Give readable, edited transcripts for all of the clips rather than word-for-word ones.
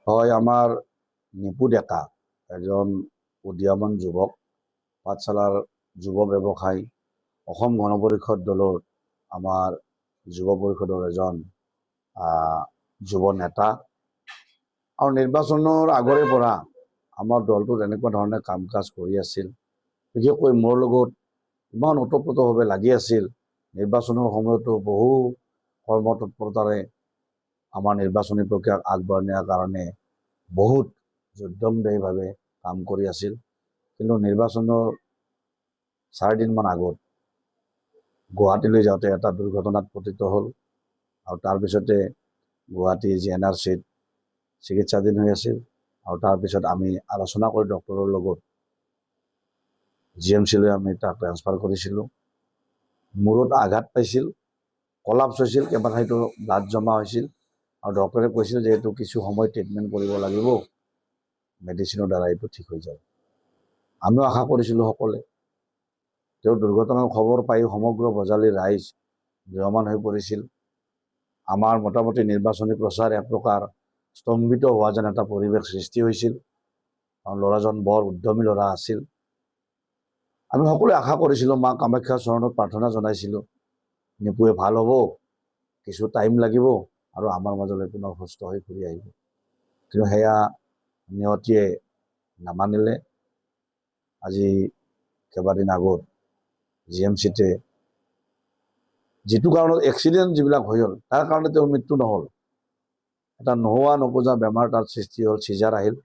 হয়, আমাৰ নিপু ডেকা এজন উদীয়মান যুৱক, পাঠশালাৰ যুৱ ব্যৱসায়ী, অসম গণ পৰিষদ দলৰ আমাৰ যুৱ পৰিষদৰ এজন যুৱ নেতা আৰু নিৰ্বাচনৰ আগৰে পৰা আমাৰ দলটোত এনেকুৱা ধৰণে কাম কাজ কৰি আছিল। বিশেষকৈ মোৰ লগত ইমান ওতঃপ্ৰোতভাৱে লাগি আছিল। নিৰ্বাচনৰ সময়তো বহু কৰ্মতৎপৰতাৰে আমাৰ নিৰ্বাচনী প্ৰক্ৰিয়াক আগবঢ়াই নিয়াৰ কাৰণে বহুত যুদ্ধমদায়ীভাৱে কাম কৰি আছিল। কিন্তু নিৰ্বাচনৰ 4 দিনমান আগত গুৱাহাটীলৈ যাওঁতে এটা দুৰ্ঘটনাত পতিত হ'ল আৰু তাৰপিছতে গুৱাহাটী GNRCত চিকিৎসাধীন হৈ আছিল। আৰু তাৰপিছত আমি আলোচনা কৰি ডক্টৰৰ লগত GMCলৈ আমি তাক ট্ৰেন্সফাৰ কৰিছিলোঁ। মূৰত আঘাত পাইছিল, কলাপছ হৈছিল, কেইবাঠাইতো ব্লাড জমা হৈছিল আৰু ডক্টৰে কৈছিল যে এইটো কিছু সময় ট্ৰিটমেণ্ট কৰিব লাগিব, মেডিচিনৰ দ্বাৰা এইটো ঠিক হৈ যাব। আমিও আশা কৰিছিলোঁ সকলোৱে। তেওঁৰ দুৰ্ঘটনাৰ খবৰ পাই সমগ্ৰ বজালীৰ ৰাইজ ম্ৰিয়মান হৈ পৰিছিল। আমাৰ মোটামুটি নিৰ্বাচনী প্ৰচাৰ এক প্ৰকাৰ স্তম্ভিত হোৱা যেন এটা পৰিৱেশ সৃষ্টি হৈছিল। আৰু ল'ৰাজন বৰ উদ্যমী ল'ৰা আছিল। আমি সকলোৱে আশা কৰিছিলোঁ, মা কামাখ্যাৰ চৰণত প্ৰাৰ্থনা জনাইছিলোঁ, নিপুৱে ভাল হ'ব, কিছু টাইম লাগিব আৰু আমাৰ মাজলৈ পুনৰ সুস্থ হৈ ঘূৰি আহিব। কিন্তু সেয়া নিয়তিয়ে নামানিলে। আজি কেইবাদিন আগত GMCতে যিটো কাৰণত এক্সিডেণ্ট যিবিলাক হৈ গ'ল তাৰ কাৰণে তেওঁৰ মৃত্যু নহ'ল। এটা নোহোৱা নোপোজা বেমাৰ তাত সৃষ্টি হ'ল, চিজাৰ আহিল,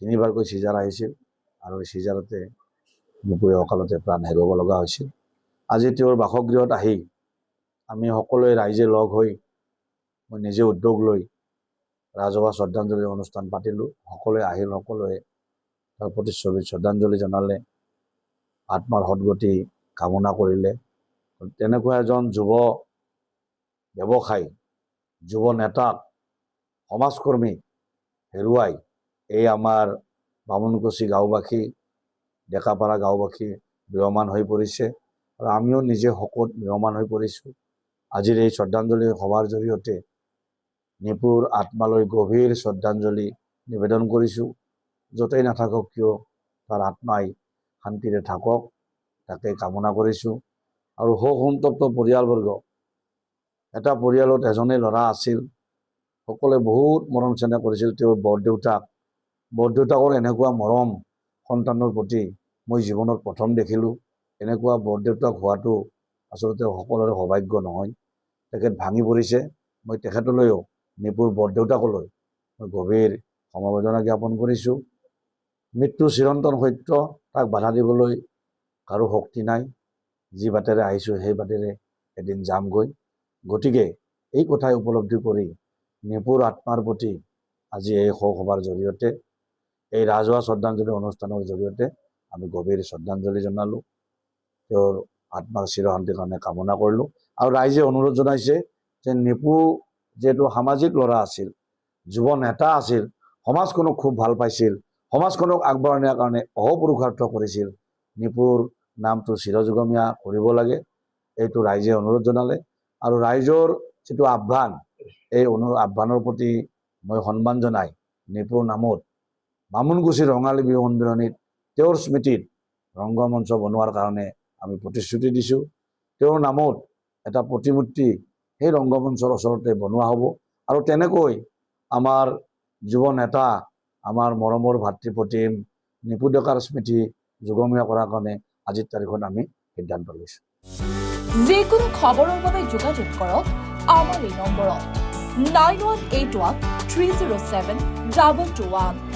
3বাৰকৈ চিজাৰ আহিছিল আৰু এই চিজাৰতে নিপুৱে অকালতে প্ৰাণ হেৰুৱাব লগা হৈছিল। আজি তেওঁৰ বাসগৃহত আহি আমি সকলোৱে ৰাইজে লগ হৈ মই নিজে উদ্যোগ লৈ ৰাজহুৱা শ্ৰদ্ধাঞ্জলি অনুষ্ঠান পাতিলোঁ। সকলোৱে আহিল, সকলোৱে তাৰ প্ৰতিচ্ছবিত শ্ৰদ্ধাঞ্জলি জনালে, আত্মাৰ সদগতি কামনা কৰিলে। তেনেকুৱা এজন যুৱ ব্যৱসায়ী, যুৱ নেতাক, সমাজকৰ্মী হেৰুৱাই এই আমাৰ বামুণকুচি গাঁওবাসী, ডেকাপাৰা গাঁওবাসী ম্ৰিয়মান হৈ পৰিছে আৰু আমিও নিজে শোকত ম্ৰিয়মান হৈ পৰিছোঁ। আজিৰ এই শ্ৰদ্ধাঞ্জলি সভাৰ জৰিয়তে নিপুৰ আত্মালৈ গভীৰ শ্ৰদ্ধাঞ্জলি নিবেদন কৰিছোঁ। য'তেই নাথাকক কিয় তাৰ আত্মাই শান্তিৰে থাকক, তাকে কামনা কৰিছোঁ। আৰু শোক সন্তপ্ত পৰিয়ালবৰ্গ, এটা পৰিয়ালত এজনেই ল'ৰা আছিল, সকলোৱে বহুত মৰম চেনেহ কৰিছিল। তেওঁৰ বৰদেউতাকৰ এনেকুৱা মৰম সন্তানৰ প্ৰতি মই জীৱনত প্ৰথম দেখিলোঁ। এনেকুৱা বৰদেউতাক হোৱাটো আচলতে সকলোৰে সৌভাগ্য নহয়। তেখেত ভাঙি পৰিছে। মই তেখেতলৈও, নিপুৰ বৰদেউতাকলৈ মই গভীৰ সমবেদনা জ্ঞাপন কৰিছোঁ। মৃত্যু চিৰন্তন সত্য, তাক বাধা দিবলৈ কাৰো শক্তি নাই। যি বাটেৰে আহিছোঁ সেই বাটেৰে এদিন যামগৈ। গতিকে এই কথাই উপলব্ধি কৰি নিপুৰ আত্মাৰ প্ৰতি আজি এই শোক সভাৰ জৰিয়তে, এই ৰাজহুৱা শ্ৰদ্ধাঞ্জলি অনুষ্ঠানৰ জৰিয়তে আমি গভীৰ শ্ৰদ্ধাঞ্জলি জনালোঁ। তেওঁৰ আত্মাৰ চিৰশান্তিৰ কাৰণে কামনা কৰিলোঁ। আৰু ৰাইজে অনুৰোধ জনাইছে যে নিপু যিহেতু সামাজিক ল'ৰা আছিল, যুৱ নেতা আছিল, সমাজখনক খুব ভাল পাইছিল, সমাজখনক আগবঢ়াই নিয়াৰ কাৰণে অহোপুৰুষাৰ্থ কৰিছিল, নিপুৰ নামটো চিৰযুগমীয়া কৰিব লাগে, এইটো ৰাইজে অনুৰোধ জনালে। আৰু ৰাইজৰ যিটো আহ্বান, এই আহ্বানৰ প্ৰতি মই সন্মান জনাই নিপুৰ নামত বামুণকুচি ৰঙালী বিহু সন্মিলনীত তেওঁৰ স্মৃতিত ৰংগমঞ্চ বনোৱাৰ কাৰণে আমি প্ৰতিশ্ৰুতি দিছোঁ। তেওঁৰ নামত এটা প্ৰতিমূৰ্তি সেই ৰংগমঞ্চৰ ওচৰতে বনোৱা হ'ব। আৰু তেনেকৈ আমাৰ যুৱ নেতা, আমাৰ মৰমৰ ভাতৃপ্ৰতিম নিপু ডেকাৰ স্মৃতি যুগমীয়া কৰাৰ কাৰণে আজিৰ তাৰিখত আমি সিদ্ধান্ত লৈছোঁ। যিকোনো খবৰৰ বাবে যোগাযোগ কৰক আমাৰ এই নম্বৰত 9181 307 2221।